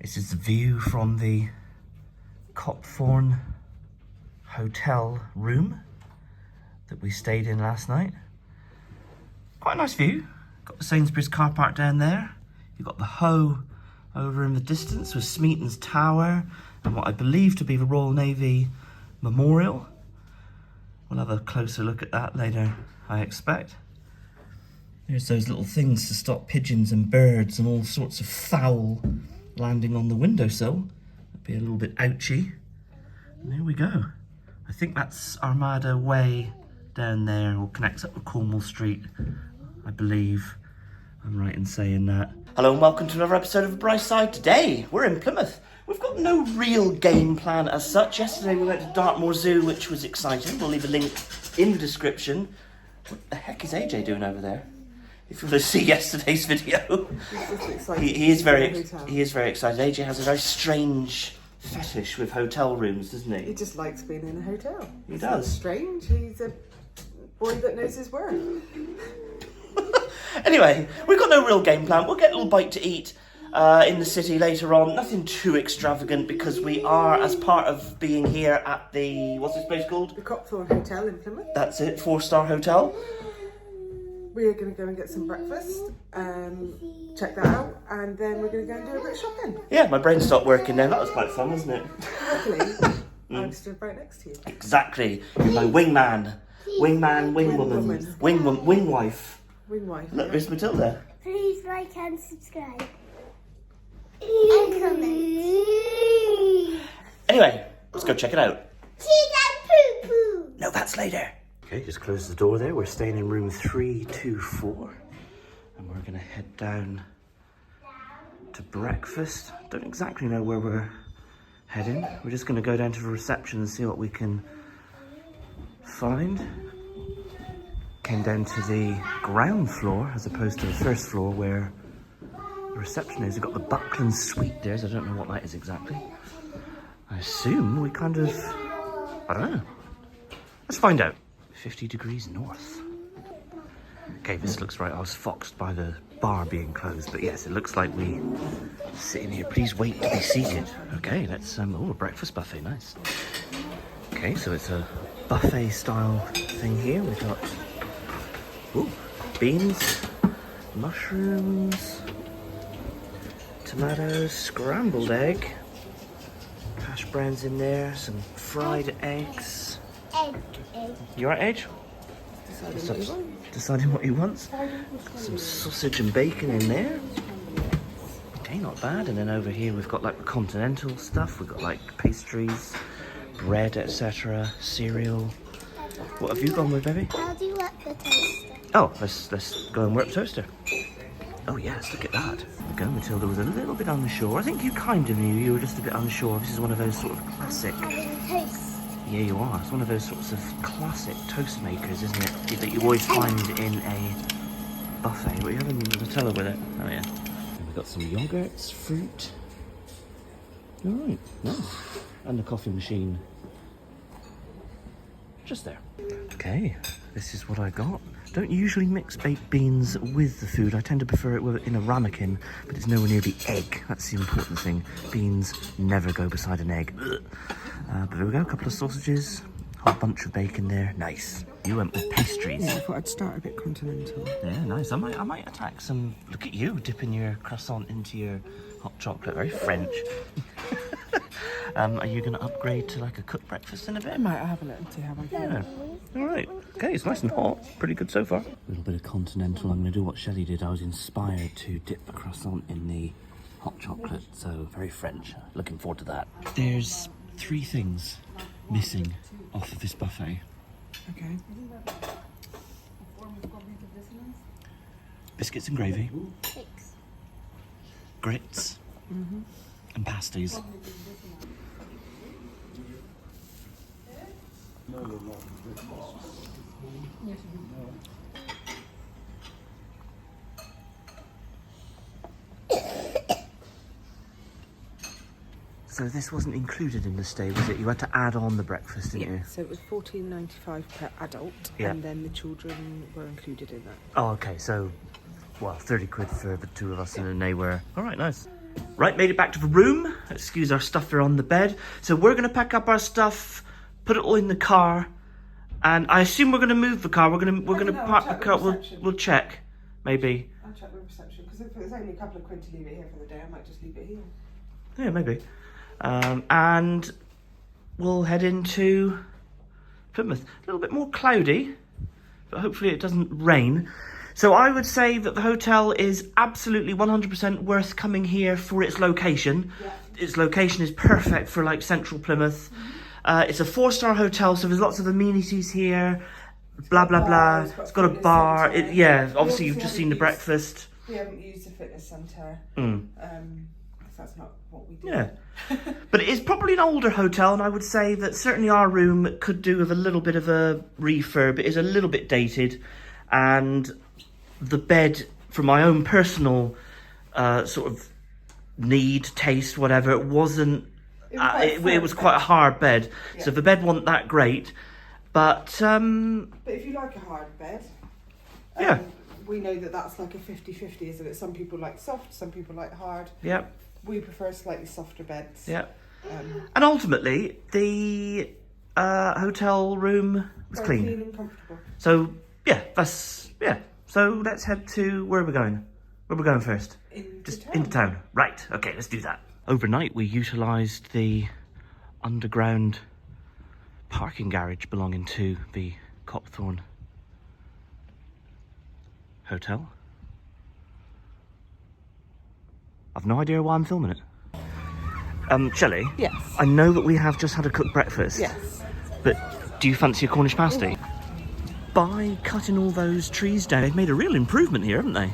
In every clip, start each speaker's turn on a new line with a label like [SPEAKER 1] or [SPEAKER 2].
[SPEAKER 1] This is the view from the Copthorne Hotel room that we stayed in last night. Quite a nice view. Got the Sainsbury's car park down there. You've got the Hoe over in the distance with Smeaton's Tower and what I believe to be the Royal Navy Memorial. We'll have a closer look at that later, I expect. There's those little things to stop pigeons and birds and all sorts of fowl landing on the windowsill. That'd be a little bit ouchy. And there we go. I think that's Armada Way down there, or connects up with Cornwall Street, I believe. I'm right in saying that. Hello and welcome to another episode of Bright Side. Today, we're in Plymouth. We've got no real game plan as such. Yesterday we went to Dartmoor Zoo, which was exciting. We'll leave a link in the description. What the heck is AJ doing over there? If you want to see yesterday's video. He is very excited. AJ has a very strange fetish with hotel rooms, doesn't he?
[SPEAKER 2] He just likes being in a hotel.
[SPEAKER 1] He does.
[SPEAKER 2] Strange. He's a boy that knows his worth.
[SPEAKER 1] Anyway, we've got no real game plan. We'll get a little bite to eat in the city later on. Nothing too extravagant because we are, as part of being here at the, what's this place called?
[SPEAKER 2] The Copthorne Hotel in Plymouth.
[SPEAKER 1] That's it, 4-star hotel.
[SPEAKER 2] We are going to go and get some breakfast, check that out, and then we're going to go and do a bit of shopping.
[SPEAKER 1] Yeah, my brain stopped working then. That was quite fun, wasn't it?
[SPEAKER 2] Luckily, I'm stood right next to you.
[SPEAKER 1] Exactly. You're my wingman. Wingman, wingwoman, wingwife.
[SPEAKER 2] Wingwife.
[SPEAKER 1] Look,
[SPEAKER 2] Yeah.
[SPEAKER 1] there's Matilda.
[SPEAKER 3] Please like and subscribe. And comment.
[SPEAKER 1] Anyway, let's go check it out.
[SPEAKER 3] Cheese and poo-poo.
[SPEAKER 1] No, that's later. Okay, just close the door there. We're staying in room 324. And we're going to head down to breakfast. Don't exactly know where we're heading. We're just going to go down to the reception and see what we can find. Came down to the ground floor as opposed to the first floor where the reception is. We've got the Buckland Suite there, so I don't know what that is exactly. I assume we kind of, I don't know. Let's find out. 50 degrees north. Okay, this looks right. I was foxed by the bar being closed, but yes, it looks like we sit in here. Please wait to be seated. Okay, let's, oh, a breakfast buffet, nice. Okay, so it's a buffet style thing here. We've got, ooh, beans, mushrooms, tomatoes, scrambled egg, hash browns in there, some fried eggs.
[SPEAKER 3] Egg.
[SPEAKER 1] You alright, Age? Deciding what he wants. Some sausage and bacon in there. Okay, not bad. And then over here we've got like the continental stuff. We've got like pastries, bread, etc., cereal. What have you gone with, baby?
[SPEAKER 3] How do you work the toaster?
[SPEAKER 1] Oh, let's go and work the toaster. Oh yes, look at that. There we go. Matilda was a little bit unsure. I think you kind of knew. You were just a bit unsure. This is one of those sort of classic.
[SPEAKER 3] Toast.
[SPEAKER 1] Yeah, you are. It's one of those sorts of classic toast makers, isn't it? That you always find in a buffet. What are you having Nutella with it? Oh, yeah. And we've got some yogurts, fruit. All right, nice. And the coffee machine. Just there. Okay, this is what I got. Don't usually mix baked beans with the food. I tend to prefer it in a ramekin, but it's nowhere near the egg. That's the important thing. Beans never go beside an egg. But there we go, a couple of sausages, a whole bunch of bacon there. Nice. You went with pastries.
[SPEAKER 2] Yeah, I thought I'd start a bit continental.
[SPEAKER 1] Yeah, nice. I might attack some. Look at you dipping your croissant into your hot chocolate. Very French. Are you going to upgrade to like a cooked breakfast in a bit?
[SPEAKER 2] I might have a look and see how I feel.
[SPEAKER 1] Yeah. All right. Okay, it's nice and hot. Pretty good so far. A little bit of continental. I'm going to do what Shelley did. I was inspired to dip the croissant in the hot chocolate. So very French. Looking forward to that. There's 3 things missing off of this buffet.
[SPEAKER 2] Okay.
[SPEAKER 1] Biscuits and gravy,
[SPEAKER 3] Six.
[SPEAKER 1] grits, and pasties. So this wasn't included in the stay, was it? You had to add on the breakfast, didn't you?
[SPEAKER 2] So it was $14.95 per adult,
[SPEAKER 1] Yeah.
[SPEAKER 2] and then the children were included in that.
[SPEAKER 1] Oh, okay, so, well, 30 quid for the 2 of us, and then they were... All right, nice. Right, made it back to the room. Excuse our stuff are on the bed. So we're going to pack up our stuff, put it all in the car, and I assume we're going to move the car. We're going to park the car. We'll check, maybe.
[SPEAKER 2] I'll check with reception, because if it's only a couple of quid to leave it here for the day, I might just leave it here.
[SPEAKER 1] Yeah, maybe. And we'll head into Plymouth. A little bit more cloudy, but hopefully it doesn't rain. So I would say that the hotel is absolutely 100% worth coming here for its location.
[SPEAKER 2] Yeah.
[SPEAKER 1] Its location is perfect for like central Plymouth. It's a 4-star hotel, so there's lots of amenities here. Blah, blah, blah. It's got a bar. Yeah, obviously you've just seen the breakfast.
[SPEAKER 2] We haven't used the fitness centre. That's not what we do.
[SPEAKER 1] Yeah. But it is probably an older hotel, and I would say that certainly our room could do with a little bit of a refurb. It is a little bit dated, and the bed, for my own personal sort of need, taste, whatever, it wasn't. It was quite a hard bed, yeah. So the bed wasn't that great. But
[SPEAKER 2] if you like a hard bed,
[SPEAKER 1] yeah,
[SPEAKER 2] we know that that's like a 50-50, isn't it? Some people like soft, some people like hard.
[SPEAKER 1] Yeah.
[SPEAKER 2] We prefer slightly softer beds.
[SPEAKER 1] Yeah. And ultimately, the hotel room was clean
[SPEAKER 2] and comfortable.
[SPEAKER 1] So yeah, So let's head to where are we going? Where are we going first? Into town. Right. Okay, let's do that. Overnight, we utilised the underground parking garage belonging to the Copthorne Hotel. I've no idea why I'm filming it. Shelley?
[SPEAKER 2] Yes.
[SPEAKER 1] I know that we have just had a cooked breakfast.
[SPEAKER 2] Yes.
[SPEAKER 1] But do you fancy a Cornish pasty? By cutting all those trees down, they've made a real improvement here, haven't they?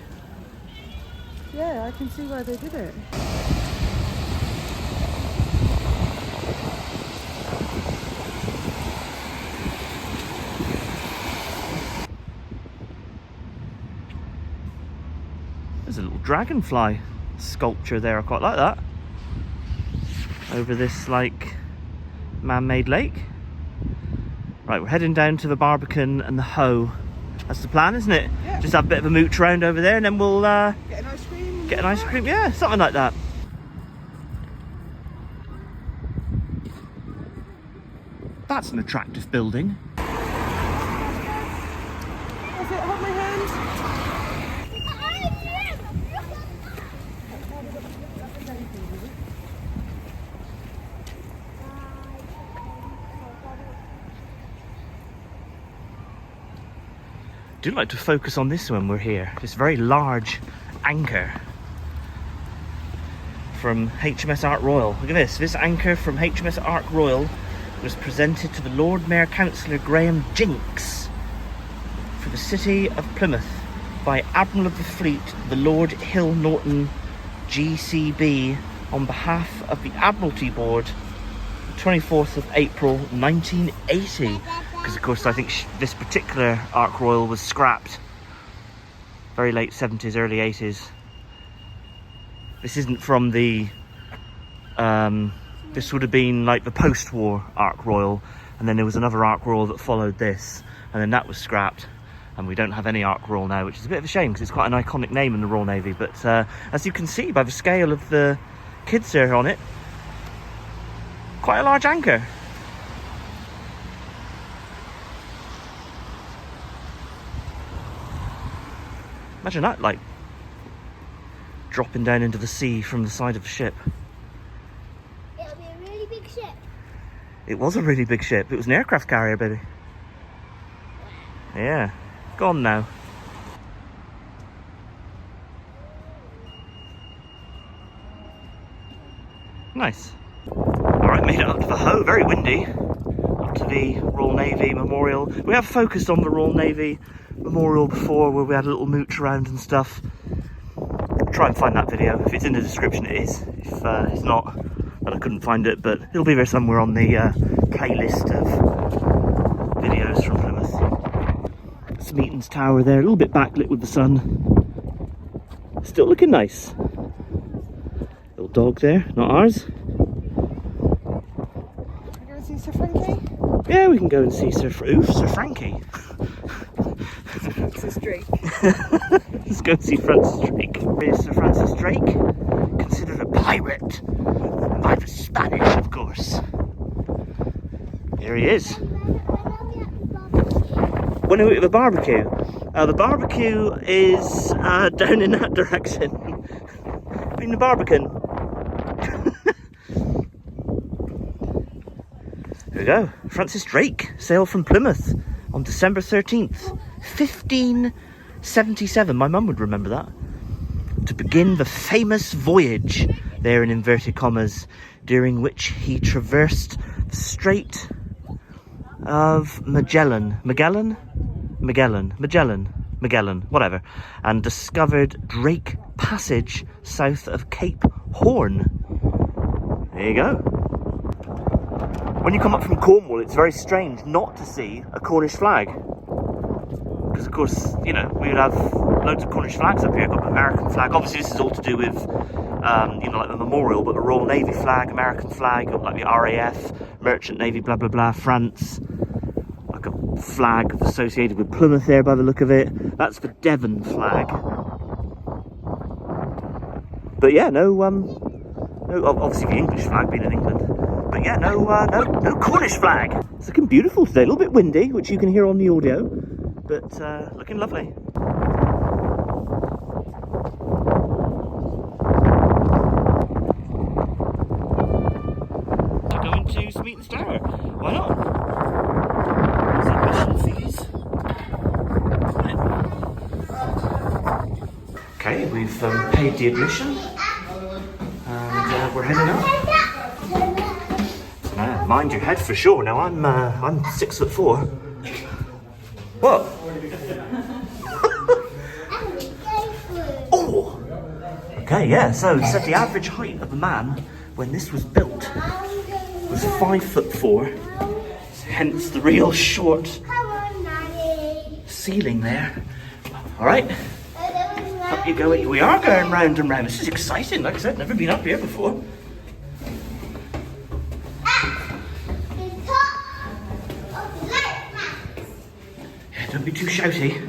[SPEAKER 2] Yeah, I can see why they did it.
[SPEAKER 1] There's a little dragonfly sculpture there. I quite like that. Over this, like, man-made lake. Right, we're heading down to the Barbican and the Hoe. That's the plan, isn't it? Yeah. Just have a bit of a mooch around over there, and then we'll
[SPEAKER 2] get an ice cream.
[SPEAKER 1] Get an ice cream, yeah, something like that. That's an attractive building.
[SPEAKER 2] That's it, hold my hand.
[SPEAKER 1] I do like to focus on this when we're here. This very large anchor from HMS Ark Royal. Look at this. This anchor from HMS Ark Royal was presented to the Lord Mayor Councillor Graham Jinks for the city of Plymouth by Admiral of the Fleet, the Lord Hill Norton GCB, on behalf of the Admiralty Board, 24th of April 1980. Because of course I think this particular Ark Royal was scrapped very late 70s, early 80s. This isn't from the this would have been like the post-war Ark Royal, and then there was another Ark Royal that followed this, and then that was scrapped, and we don't have any Ark Royal now, which is a bit of a shame because it's quite an iconic name in the Royal Navy. But as you can see by the scale of the kids there on it, quite a large anchor. Imagine that, like, dropping down into the sea from the side of the ship.
[SPEAKER 3] It'll be a really big ship.
[SPEAKER 1] It was a really big ship. It was an aircraft carrier, baby. Yeah. Gone now. Nice. Alright, made it up to the Hoe. Very windy. Up to the Royal Navy Memorial. We have focused on the Royal Navy Memorial before, where we had a little mooch around and stuff. Try and find that video. If it's in the description, it is. If it's not, then I couldn't find it, but it'll be there somewhere on the playlist of videos from Plymouth. Smeaton's tower there, a little bit backlit with the sun. Still looking nice. Little dog there, not ours.
[SPEAKER 2] Can we go and see Sir Frankie?
[SPEAKER 1] Yeah, we can go and see Sir Frankie.
[SPEAKER 2] Sir Francis Drake.
[SPEAKER 1] Let's go and see Francis Drake. Here's Sir Francis Drake, considered a pirate. By the Spanish, of course. Here he is. When are we at the barbecue? The barbecue is down in that direction. In the Barbican. Here we go. Francis Drake sailed from Plymouth on December 13th, 1577. My mum would remember that. To begin the famous voyage, there in inverted commas, during which he traversed the Strait of Magellan, whatever, and discovered Drake Passage south of Cape Horn. There you go. When you come up from Cornwall, it's very strange not to see a Cornish flag. Because of course, you know, we would have loads of Cornish flags up here. Got the American flag. Obviously this is all to do with, you know, like the memorial, but the Royal Navy flag, American flag, got like the RAF, Merchant Navy, blah, blah, blah, France. Like a flag associated with Plymouth there by the look of it. That's the Devon flag. But yeah, no, obviously the English flag being in England. But yeah, no Cornish flag. It's looking beautiful today. A little bit windy, which you can hear on the audio, but looking lovely. To go into Smeaton Tower. Why not? There's admission fees. Okay, we've paid the admission, and we're heading up. Mind your head for sure. Now I'm 6'4". What? Oh. Okay, yeah. So it said the average height of a man when this was built was 5'4". Hence the real short ceiling there. All right. Up you go. We are going round and round. This is exciting. Like I said, never been up here before. Don't be too shouty.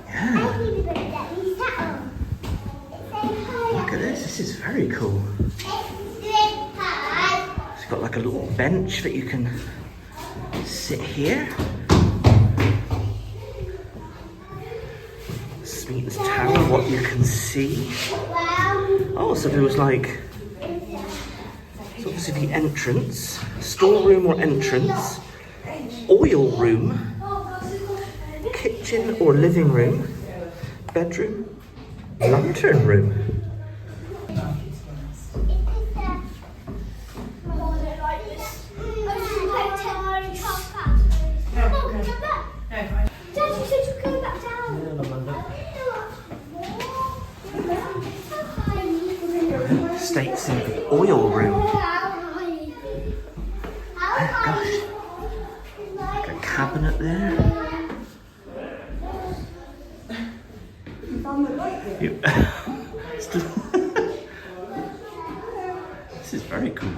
[SPEAKER 1] Yeah. Look at this. This is very cool. It's got like a little bench that you can sit here. Smeaton's Tower, what you can see. Oh, so there was like... It's obviously the entrance. Storeroom or entrance. Oil room, kitchen or living room, bedroom, lantern room. States in the oil room. Oh gosh. Cabinet there. This is very cool.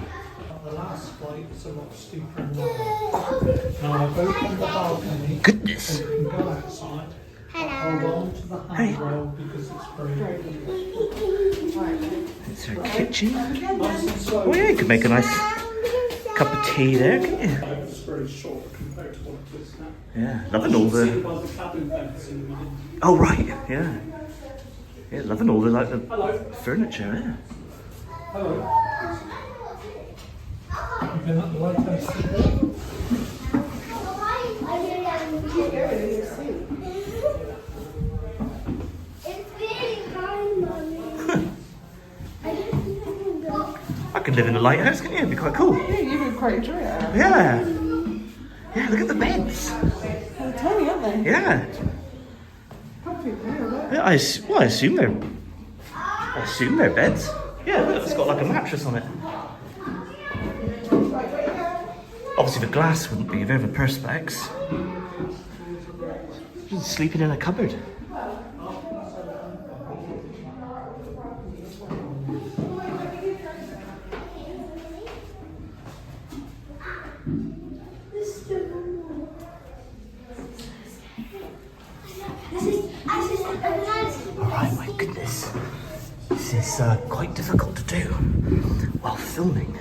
[SPEAKER 4] The last flight was a lot steeper and longer. Now I've opened the balcony.
[SPEAKER 1] Goodness.
[SPEAKER 4] So you can go outside. Hold on to the handrail because it's free.
[SPEAKER 1] It's her kitchen.
[SPEAKER 4] Nice and slow.
[SPEAKER 1] Oh yeah, you could make a nice cup of tea there, couldn't you?
[SPEAKER 4] It's very short compared to what it is now.
[SPEAKER 1] Yeah, loving all
[SPEAKER 4] You can see
[SPEAKER 1] the...
[SPEAKER 4] by the cabin fencing.
[SPEAKER 1] Oh right, yeah. Yeah, loving all the like the
[SPEAKER 4] Hello.
[SPEAKER 1] furniture, yeah.
[SPEAKER 4] Hello. You've been at the Lighthouse today?
[SPEAKER 1] I could live in a lighthouse, couldn't you? It'd be quite cool.
[SPEAKER 2] Yeah, you would quite enjoy it.
[SPEAKER 1] Yeah. Yeah, look at the beds.
[SPEAKER 2] They're tiny, aren't they?
[SPEAKER 1] Yeah.
[SPEAKER 2] Probably, yeah.
[SPEAKER 1] Yeah, I assume they're beds. Yeah, look, it's got like a mattress on it. Obviously the glass wouldn't be there, the perspex. Just sleeping in a cupboard. Alright, my goodness. This is quite difficult to do while filming.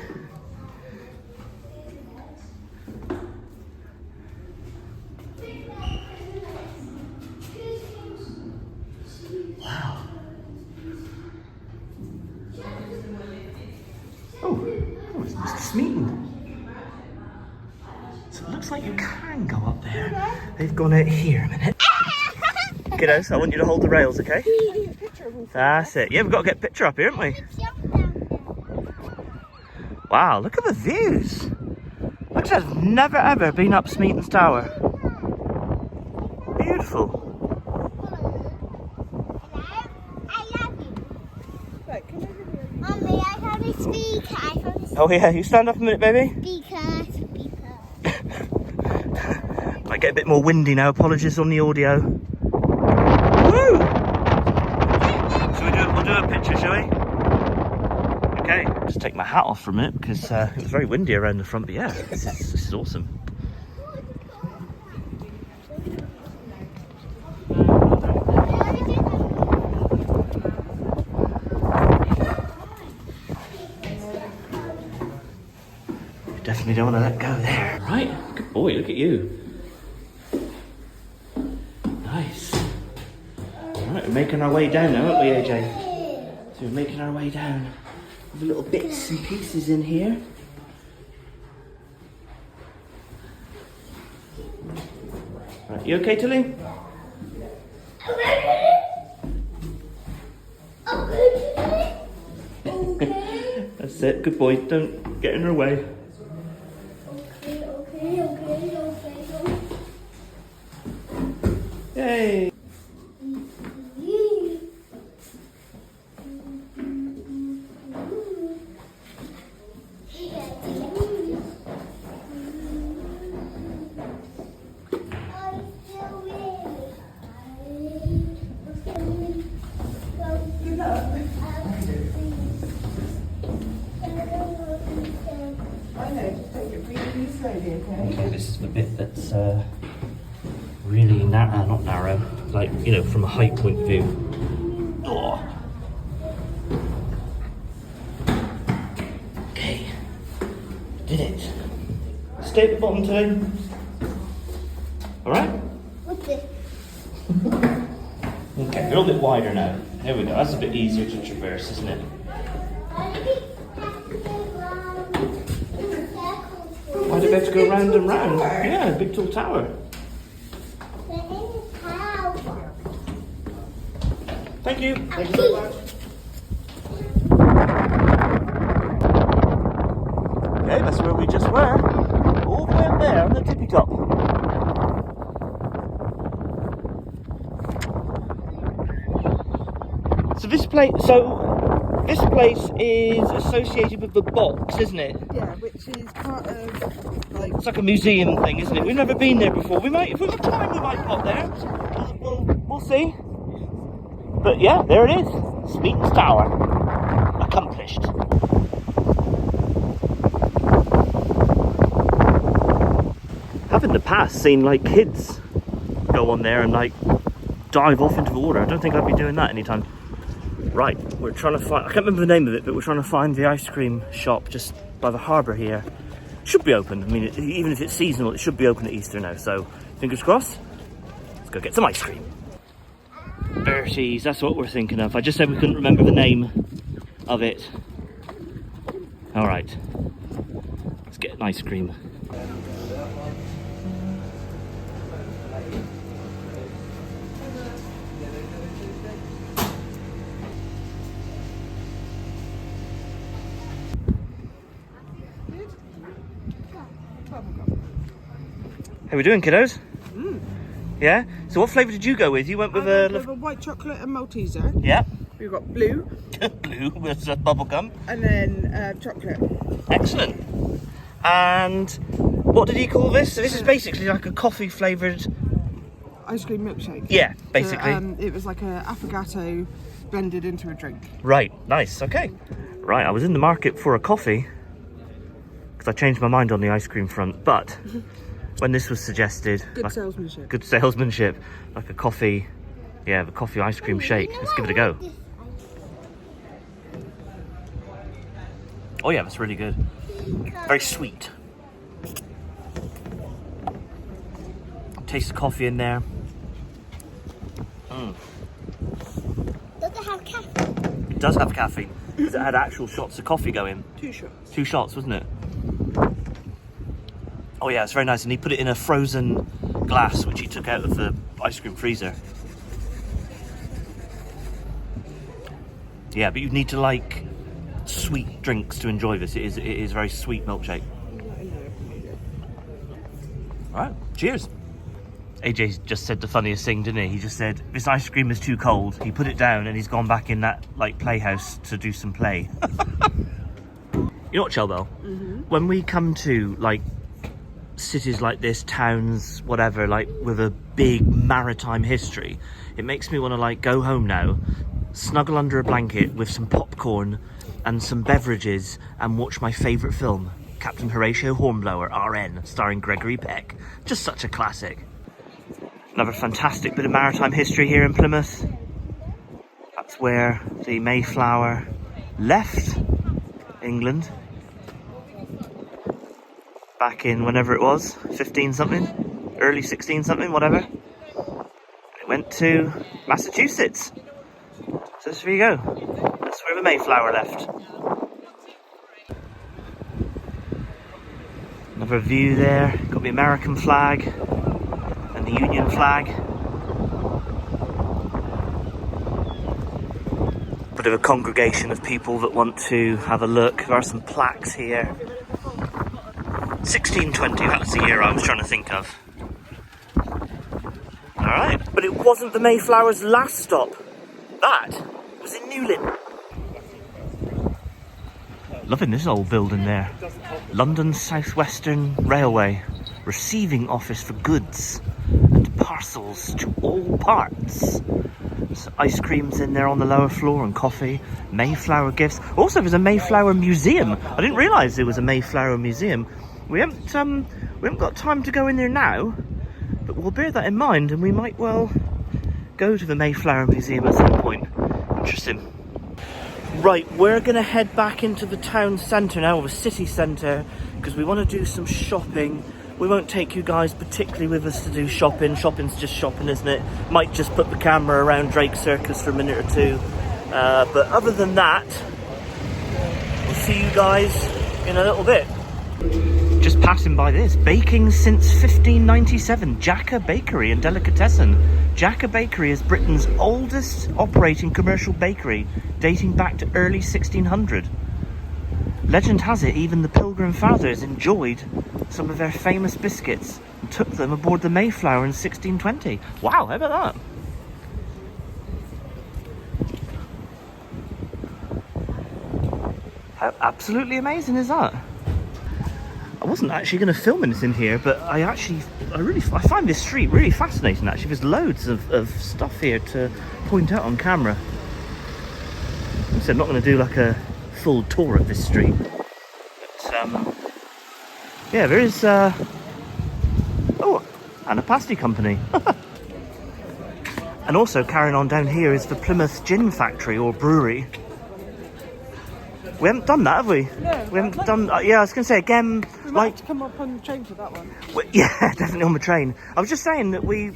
[SPEAKER 1] Wow. Oh, it's Mr. Smeaton. So it looks like you can go up there. They've gone out here a minute. Kiddos, I want you to hold the rails, okay? That's it. Yeah, we've got to get a picture up here, haven't we? Wow, look at the views. Looks like I've never ever been up Smeaton's Tower. Beautiful.
[SPEAKER 3] Mommy, I found a speaker.
[SPEAKER 1] Oh yeah, you stand up a minute, baby.
[SPEAKER 3] Speaker.
[SPEAKER 1] Might get a bit more windy now, apologies on the audio. Woo! We'll do a picture, shall we? Okay, just take my hat off for a minute because it was very windy around the front, but yeah, this is awesome. Definitely don't want to let go there. Right, good boy, look at you. Nice. Alright, we're making our way down now, aren't we, AJ? So we're making our way down. With little bits and pieces in here. Right, you okay, Tilly? That's it, good boy, don't get in her way. Yay! Okay, this is the bit that's really not narrow, like, you know, from a height point of view. Oh. Okay, did it. Stay at the bottom, Tilly. Alright?
[SPEAKER 3] What's this?
[SPEAKER 1] Okay, a little bit wider now. There we go, that's a bit easier to traverse, isn't it? Why do we have to go round and round? Yeah, big tall tower. Thank you. Thank you very much. Okay, that's where we just were. All the way up there on the tippy top. So this place is associated with the box, isn't it?
[SPEAKER 2] Yeah, which is part of, like...
[SPEAKER 1] It's like a museum thing, isn't it? We've never been there before. We might, if we've got time, we might pop there. We'll see. But yeah, there it is. Smeaton's Tower. Accomplished. I've in the past seen like kids go on there and like dive off into the water. I don't think I'd be doing that anytime. Right, we're trying to find, I can't remember the name of it, but we're trying to find the ice cream shop just by the harbour here. Should be open. I mean, even if it's seasonal, it should be open at Easter now. So, fingers crossed. Let's go get some ice cream. Bertie's, that's what we're thinking of. I just said we couldn't remember the name of it. Alright. Let's get an ice cream. How we doing, kiddos? Yeah? So what flavour did you go with? You went with
[SPEAKER 2] a white chocolate and Malteser.
[SPEAKER 1] Yeah.
[SPEAKER 2] We've got blue.
[SPEAKER 1] Blue with bubble gum.
[SPEAKER 2] And then chocolate.
[SPEAKER 1] Excellent. And what did he call this? So this is basically like a coffee flavoured...
[SPEAKER 2] Ice cream milkshake.
[SPEAKER 1] Yeah, basically.
[SPEAKER 2] So, it was like a affogato blended into a drink.
[SPEAKER 1] Right, nice, okay. Right, I was in the market for a coffee because I changed my mind on the ice cream front, but when this was suggested...
[SPEAKER 2] Good salesmanship.
[SPEAKER 1] Good salesmanship, like a coffee, yeah, the coffee ice cream shake. Let's give it a go. Oh yeah, that's really good. Very sweet. Taste the coffee in there.
[SPEAKER 3] Does it have caffeine?
[SPEAKER 1] It does have caffeine because it had actual shots of coffee going.
[SPEAKER 2] 2 shots.
[SPEAKER 1] 2 shots, wasn't it? Oh yeah, it's very nice. And he put it in a frozen glass, which he took out of the ice cream freezer. Yeah, but you need to like sweet drinks to enjoy this. It is very sweet milkshake. All right, cheers. AJ just said the funniest thing, didn't he? He just said, this ice cream is too cold. He put it down and he's gone back in that like playhouse to do some play. You know what, Chelbel? When we come to like cities like this, towns, whatever, like with a big maritime history, it makes me want to like go home now, snuggle under a blanket with some popcorn and some beverages and watch my favourite film, Captain Horatio Hornblower, RN, starring Gregory Peck. Just such a classic. Another fantastic bit of maritime history here in Plymouth. That's where the Mayflower left England back in whenever it was, 15 something, early 16 something, whatever. It went to Massachusetts. So there you go. That's where the Mayflower left. Another view there. Got the American flag and the Union flag. Bit of a congregation of people that want to have a look. There are some plaques here. 1620, that's the year I was trying to think of. Alright, but it wasn't the Mayflower's last stop. That was in Newlyn. Loving this old building there. London South Western Railway. Receiving office for goods and parcels to all parts. So ice creams in there on the lower floor and coffee. Mayflower gifts. Also, there's a Mayflower museum. I didn't realise there was a Mayflower museum. We haven't got time to go in there now, but we'll bear that in mind and we might well go to the Mayflower Museum at some point. Interesting. Right, we're going to head back into the town centre now, or the city centre, because we want to do some shopping. We won't take you guys particularly with us to do shopping. Shopping's just shopping, isn't it? Might just put the camera around Drake Circus for a minute or two. But other than that, we'll see you guys in a little bit. Just passing by this, baking since 1597, Jacka Bakery and Delicatessen. Jacka Bakery is Britain's oldest operating commercial bakery, dating back to early 1600. Legend has it even the Pilgrim Fathers enjoyed some of their famous biscuits and took them aboard the Mayflower in 1620. Wow, how about that? How absolutely amazing is that? I wasn't actually going to film anything here, but I find this street really fascinating actually. There's loads of stuff here to point out on camera. So I'm not going to do like a full tour of this street. But yeah, there is oh, and a pasty company. And also carrying on down here is the Plymouth Gin Factory or Brewery. We haven't done that, have we?
[SPEAKER 2] No.
[SPEAKER 1] We haven't done. Yeah, I was going to say again.
[SPEAKER 2] We might have to come up on the train for that one.
[SPEAKER 1] Yeah, definitely on the train. I was just saying that we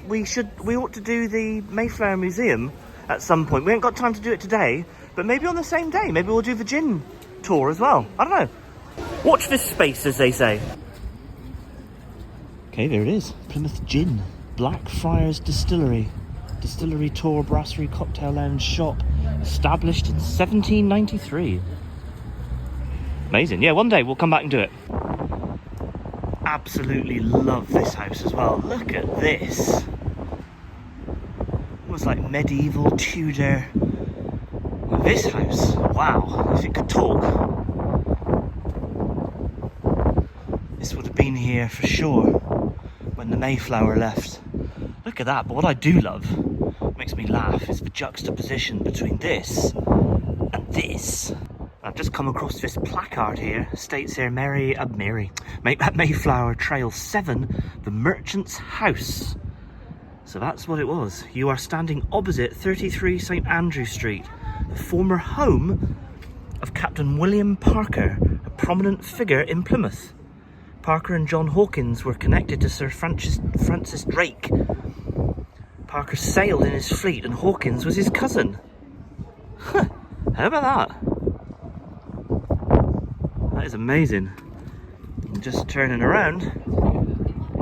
[SPEAKER 1] ought to do the Mayflower Museum at some point. We ain't got time to do it today, but maybe on the same day. Maybe we'll do the gin tour as well. I don't know. Watch this space, as they say. Okay, there it is. Plymouth Gin, Blackfriars Distillery tour, brasserie, cocktail lounge, shop, established in 1793. Amazing. Yeah, one day we'll come back and do it. Absolutely love this house as well. Look at this. Almost like medieval Tudor. This house, wow, if it could talk. This would have been here for sure when the Mayflower left. Look at that, but what I do love, makes me laugh, is the juxtaposition between this and this. I've just come across this placard here, states here Mayflower Trail 7, the Merchant's House. So that's what it was. You are standing opposite 33 St Andrew Street, the former home of Captain William Parker, prominent figure in Plymouth. Parker and John Hawkins were connected to Sir Francis Drake. Parker sailed in his fleet and Hawkins was his cousin. Huh, how about that? That is amazing. And just turning around,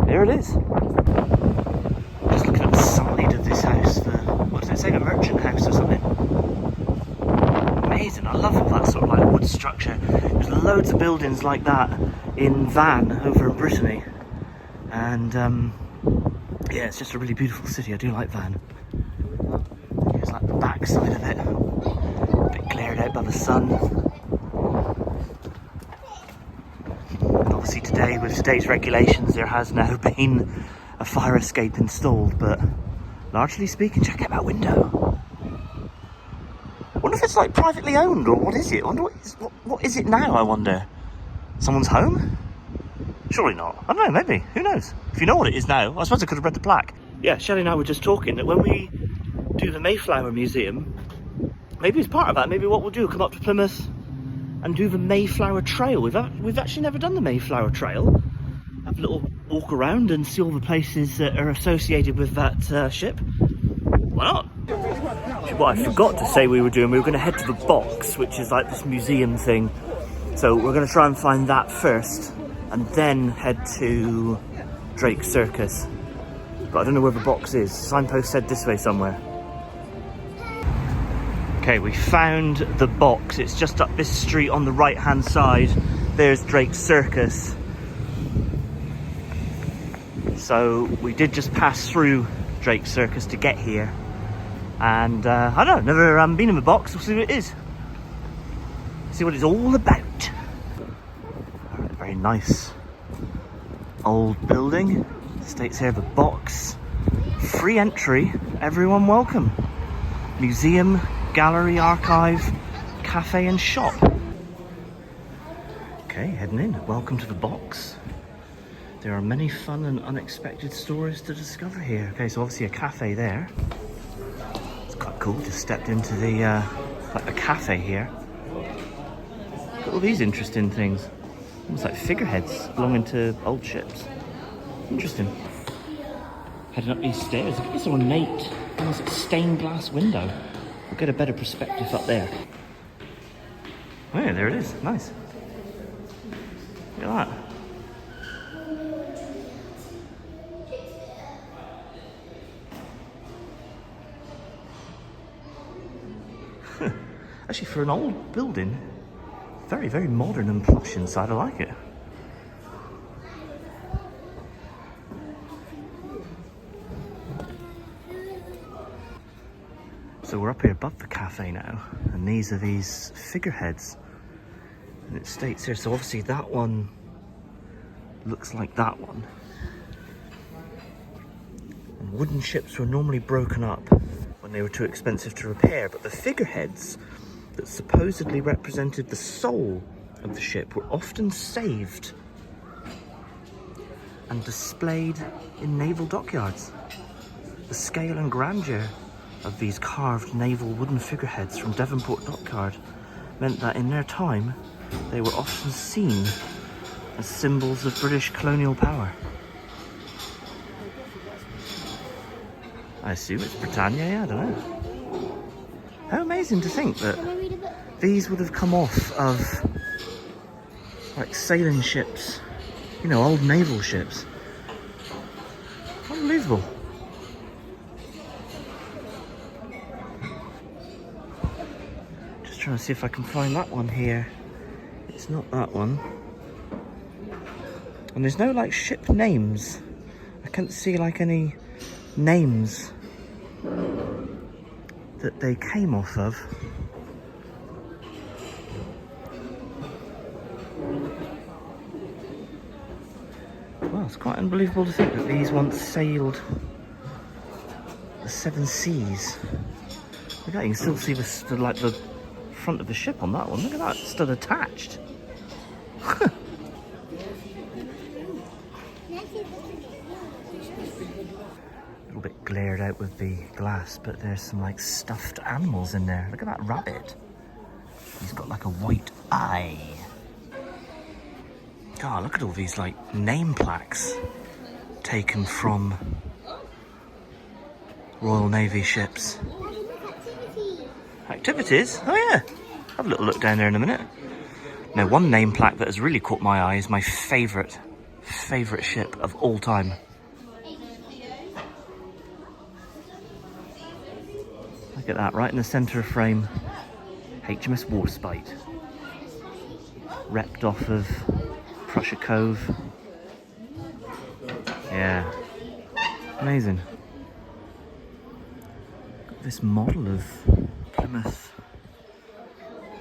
[SPEAKER 1] there it is. Just looking at the side of this house, what does it say, a merchant house or something? Amazing, I love all that sort of like wood structure. There's loads of buildings like that in Van over in Brittany. And yeah, it's just a really beautiful city. I do like Van. Here's like the back side of it. A bit glared out by the sun. And obviously today, with today's regulations, there has now been a fire escape installed, but largely speaking, check out that window. I wonder if it's like privately owned, or what is it? I wonder what is it now, I wonder? Someone's home? Surely not. I don't know, maybe. Who knows? If you know what it is now, I suppose I could have read the plaque. Yeah, Shelley and I were just talking that when we do the Mayflower Museum, maybe as part of that, maybe what we'll do, come up to Plymouth and do the Mayflower Trail. We've actually never done the Mayflower Trail. Have a little walk around and see all the places that are associated with that ship. Why not? What I forgot to say we were doing, we were going to head to the box, which is like this museum thing. So we're going to try and find that first, and then head to Drake Circus. But I don't know where the box is. Signpost said this way somewhere. Okay, we found the box. It's just up this street on the right hand side. There's Drake Circus. So we did just pass through Drake Circus to get here. And I don't know, never been in the box. We'll see what it is. See what it's all about. Very nice old building. States here the box. Free entry, everyone welcome. Museum, gallery, archive, cafe and shop. Okay, heading in. Welcome to the box. There are many fun and unexpected stories to discover here. Okay, so obviously a cafe there. It's quite cool. Just stepped into the like the cafe here. Look at all these interesting things. Almost like figureheads belonging to old ships. Interesting. Heading up these stairs. Look at this ornate, almost stained glass window. We'll get a better perspective up there. Oh yeah, there it is. Nice. Look at that. Actually, for an old building, very, very modern and plush inside. I like it. So we're up here above the cafe now, and these are these figureheads. And it states here, so obviously that one looks like that one. And wooden ships were normally broken up when they were too expensive to repair, but the figureheads that supposedly represented the soul of the ship were often saved and displayed in naval dockyards. The scale and grandeur of these carved naval wooden figureheads from Devonport Dockyard meant that in their time they were often seen as symbols of British colonial power. I assume it's Britannia, yeah, I don't know. How amazing to think that these would have come off of like sailing ships, you know, old naval ships. Unbelievable. Just trying to see if I can find that one here. It's not that one. And there's no like ship names. I can't see like any names that they came off of. Well, it's quite unbelievable to think that these once sailed the seven seas. Look at that, you can still see the front of the ship on that one. Look at that, it's still attached. A little bit glared out with the glass, but there's some like stuffed animals in there. Look at that rabbit. He's got like a white eye. God, look at all these like name plaques taken from Royal Navy ships. Activities? Oh yeah. Have a little look down there in a minute. Now, one name plaque that has really caught my eye is my favourite ship of all time. Look at that, right in the centre of frame. HMS Warspite. Wrecked off of Prussia Cove. Yeah. Amazing. Got this model of Plymouth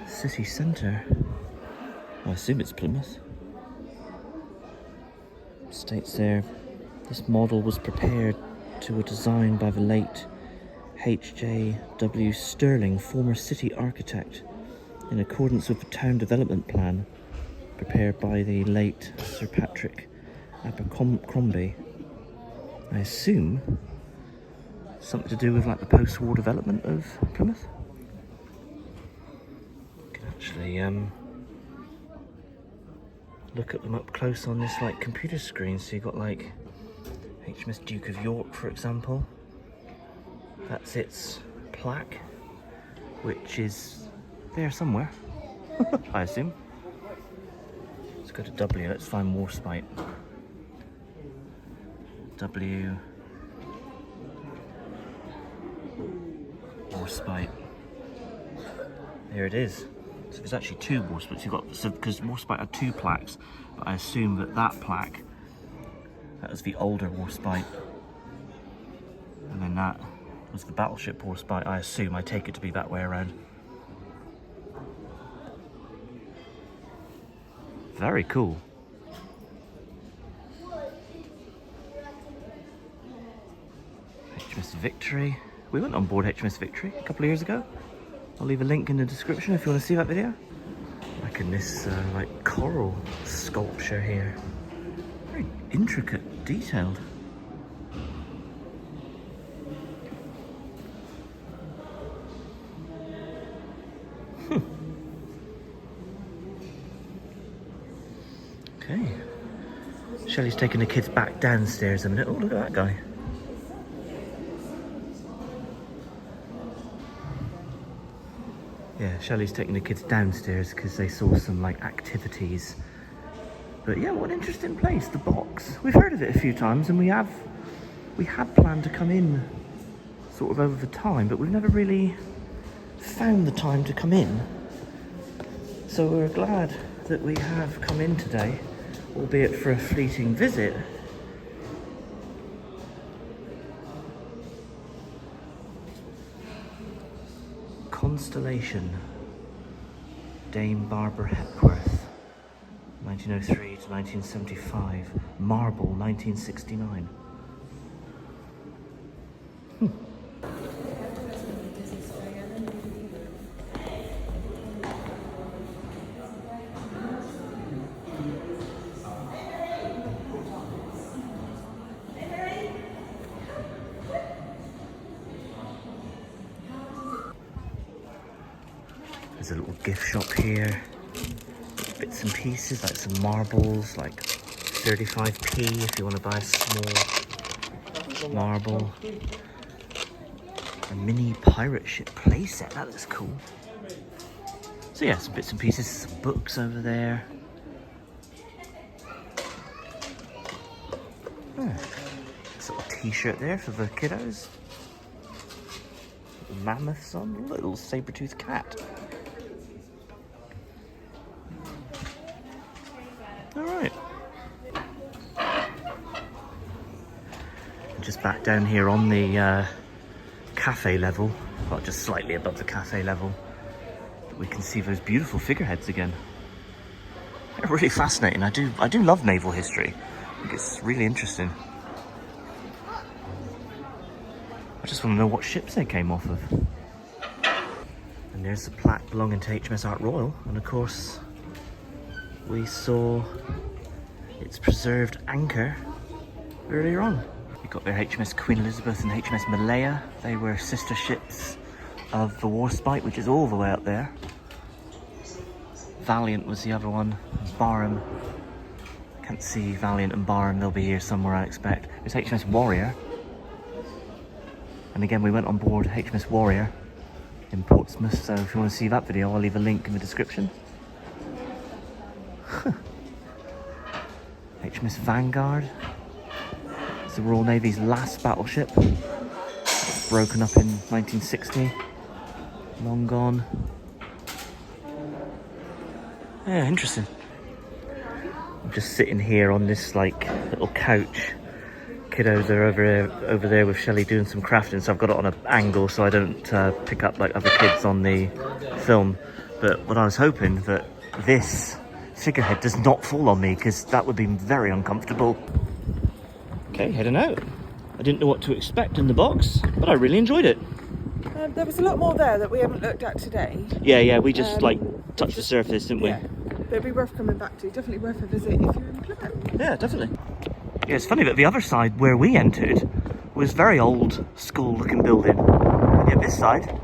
[SPEAKER 1] city centre. I assume it's Plymouth. States there, this model was prepared to a design by the late H.J.W. Sterling, former city architect, in accordance with the town development plan prepared by the late Sir Patrick Abercrombie. I assume something to do with like the post-war development of Plymouth. You can actually look at them up close on this like computer screen. So you've got like HMS Duke of York, for example. That's its plaque, which is there somewhere, I assume. Let's go to W, let's find Warspite. W. Warspite. There it is. So there's actually two Warspites. You've got, so because Warspite had two plaques, but I assume that that plaque, that was the older Warspite, and then that was the battleship Warspite. I assume, I take it to be that way around. Very cool. HMS Victory. We went on board HMS Victory a couple of years ago. I'll leave a link in the description if you want to see that video. Like in this like coral sculpture here. Very intricate, detailed. Okay. Shelley's taking the kids back downstairs a minute. Oh, look at that guy. Yeah, Shelley's taking the kids downstairs because they saw some like activities. But yeah, what an interesting place, the box. We've heard of it a few times, and we had planned to come in sort of over the time, but we've never really found the time to come in. So we're glad that we have come in today, albeit for a fleeting visit. Constellation, Dame Barbara Hepworth, 1903 to 1975, Marble, 1969. There's a little gift shop here, bits and pieces like some marbles, like 35p if you want to buy a small marble. A mini pirate ship playset, that looks cool. So yeah, some bits and pieces, some books over there. This little t-shirt there for the kiddos. Mammoths on, little saber-toothed cat. Alright. Just back down here on the cafe level, well, just slightly above the cafe level, we can see those beautiful figureheads again. They're really fascinating. I do love naval history. I think it's really interesting. I just want to know what ships they came off of. And there's the plaque belonging to HMS Art Royal, and of course we saw its preserved anchor earlier on. We've got their HMS Queen Elizabeth and HMS Malaya. They were sister ships of the Warspite, which is all the way up there. Valiant was the other one, Barham Can't see Valiant and Barham, they'll be here somewhere I expect. It's HMS Warrior. And again, we went on board HMS Warrior in Portsmouth, so if you want to see that video, I'll leave a link in the description. HMS Vanguard. It's the Royal Navy's last battleship. Broken up in 1960. Long gone. Yeah, interesting. I'm just sitting here on this like little couch. Kiddos are over there with Shelley doing some crafting, so I've got it on an angle so I don't pick up like other kids on the film. But what I was hoping that this figurehead does not fall on me, because that would be very uncomfortable. Okay, heading out. I didn't know what to expect in the box, but I really enjoyed it.
[SPEAKER 2] There was a lot more there that we haven't looked at today.
[SPEAKER 1] Yeah, we just like touched the surface, didn't we?
[SPEAKER 2] Yeah, but it'd be worth coming back to. Definitely worth a visit if you're in Plymouth.
[SPEAKER 1] Yeah, definitely. Yeah, it's funny that the other side where we entered was very old school looking building. And yet this side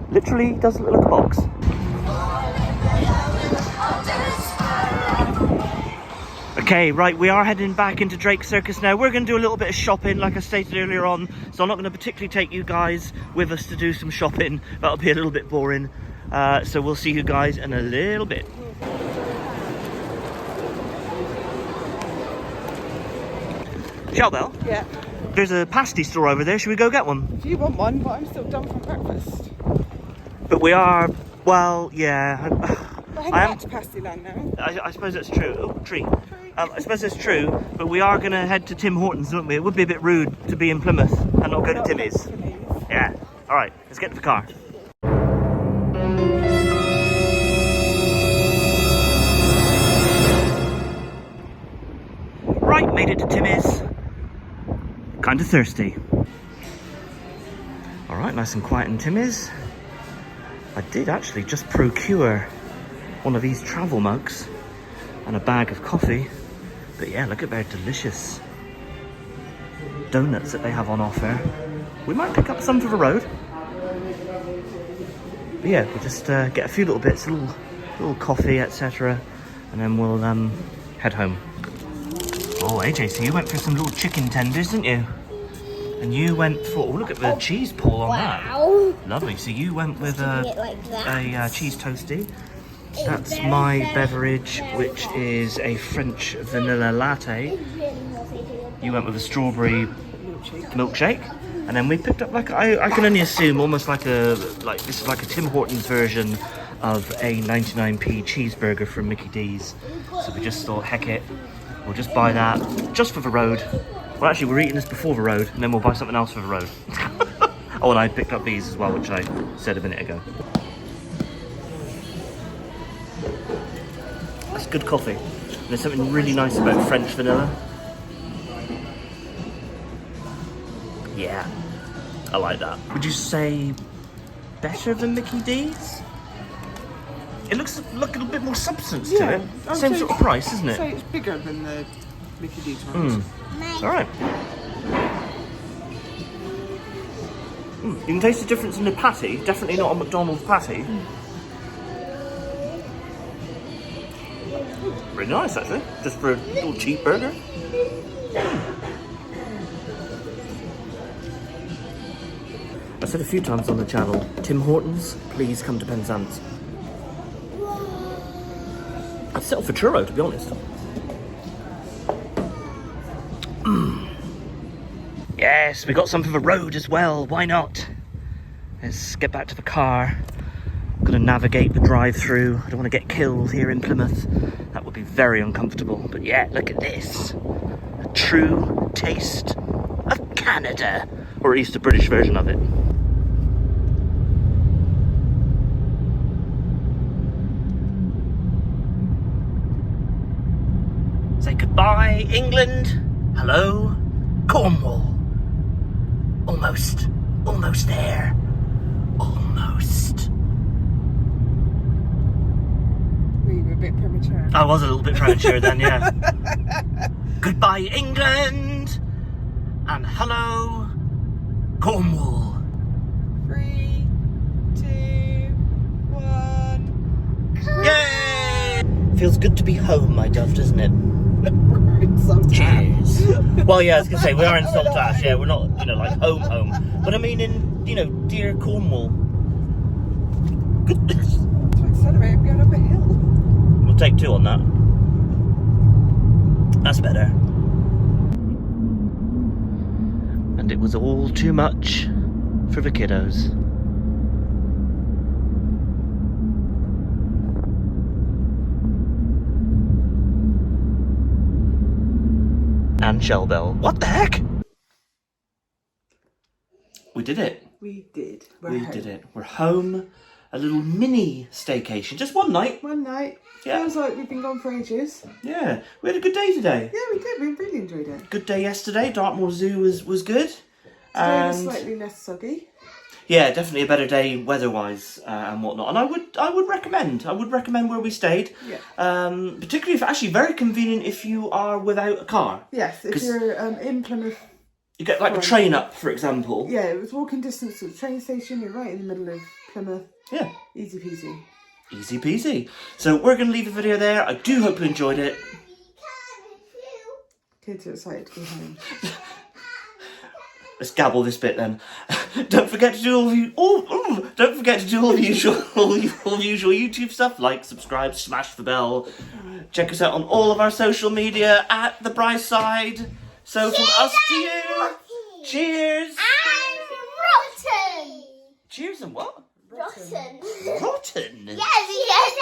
[SPEAKER 1] literally doesn't look like a box. Okay, right, we are heading back into Drake Circus now. We're going to do a little bit of shopping, like I stated earlier on. So I'm not going to particularly take you guys with us to do some shopping. That'll be a little bit boring. So we'll see you guys in a little bit. Shellbell?
[SPEAKER 2] Yeah.
[SPEAKER 1] There's a pasty store over there. Should we go get one?
[SPEAKER 2] If you want one, but I'm still done from breakfast.
[SPEAKER 1] But we are, well, yeah.
[SPEAKER 2] We're heading back to Pastyland now.
[SPEAKER 1] I suppose that's true. Oh, tree. I suppose that's true, but we are going to head to Tim Hortons, don't we? It would be a bit rude to be in Plymouth and not go to Timmy's. Yeah. All right, let's get to the car. Right, made it to Timmy's. Kind of thirsty. All right, nice and quiet in Timmy's. I did actually just procure one of these travel mugs and a bag of coffee. But yeah, look at their delicious donuts that they have on offer. We might pick up some for the road. But yeah, we'll just get a few little bits, a little coffee, etc. And then we'll head home. Oh, AJ, so you went for some little chicken tenders, didn't you? And you went for, oh, look at the cheese pull on
[SPEAKER 3] Wow.
[SPEAKER 1] that. Lovely. So you went with
[SPEAKER 3] Sticking it like that.
[SPEAKER 1] a cheese toasty. That's my beverage, which is a French vanilla latte. You went with a strawberry milkshake. And then we picked up like, I can only assume almost like this is like a Tim Hortons version of a 99p cheeseburger from Mickey D's. So we just thought, heck it, we'll just buy that just for the road. Well, actually, we're eating this before the road, and then we'll buy something else for the road. Oh, and I picked up these as well, which I said a minute ago. That's good coffee. And there's something really nice about French vanilla. Yeah, I like that. Would you say better than Mickey D's? It looks like a little bit more substance to it. Same sort of price, isn't it?
[SPEAKER 2] So it's bigger than the Mickey D's ones.
[SPEAKER 1] It's alright. You can taste the difference in the patty. Definitely not a McDonald's patty. Really nice, actually. Just for a little cheap burger. I said a few times on the channel, Tim Hortons, please come to Penzance. I'd settle for churro, to be honest. Yes, we got some for the road as well. Why not? Let's get back to the car. I'm gonna navigate the drive-through. I don't want to get killed here in Plymouth. That would be very uncomfortable. But yeah, look at this. A true taste of Canada. Or at least a British version of it. Say goodbye, England. Hello, Cornwall. Almost there. Almost.
[SPEAKER 2] We were a bit premature.
[SPEAKER 1] I was a little bit premature then, yeah. Goodbye, England. And hello, Cornwall.
[SPEAKER 2] 3, 2, 1.
[SPEAKER 1] Yay! Feels good to be home, my dove, doesn't it? Cheers. Well, yeah, I was going to say, we are in Saltash, yeah, we're not, you know, like home. But I mean in, you know, dear Cornwall. Goodness.
[SPEAKER 2] To accelerate, I'm going up a hill.
[SPEAKER 1] We'll take 2 on that. That's better. And it was all too much for the kiddos. And Shellbell. What the heck? We did it.
[SPEAKER 2] We did.
[SPEAKER 1] We did it. We're home. A little mini staycation. Just one night.
[SPEAKER 2] One night.
[SPEAKER 1] Yeah.
[SPEAKER 2] Feels like we've been gone for ages.
[SPEAKER 1] Yeah. We had a good day today.
[SPEAKER 2] Yeah, we did. We really enjoyed it.
[SPEAKER 1] Good day yesterday. Dartmoor Zoo was good.
[SPEAKER 2] Today was slightly less soggy.
[SPEAKER 1] Yeah, definitely a better day weather-wise and whatnot. And I would recommend where we stayed.
[SPEAKER 2] Yeah.
[SPEAKER 1] Particularly if actually very convenient if you are without a car.
[SPEAKER 2] Yes, if you're in Plymouth.
[SPEAKER 1] You get like the train up, for example.
[SPEAKER 2] Yeah, it was walking distance to the train station. You're right in the middle of Plymouth.
[SPEAKER 1] Yeah.
[SPEAKER 2] Easy peasy.
[SPEAKER 1] Easy peasy. So we're going to leave the video there. I do hope you enjoyed it.
[SPEAKER 2] Kids are excited to be home.
[SPEAKER 1] Let's gabble this bit then. Don't forget to do all the don't forget to do all the usual YouTube stuff, like, subscribe, smash the bell. Check us out on all of our social media at The Bright Side. So from us to you, cheers.
[SPEAKER 3] And rotten.
[SPEAKER 1] Cheers and what?
[SPEAKER 3] Rotten.
[SPEAKER 1] Rotten.
[SPEAKER 3] Yes, yes.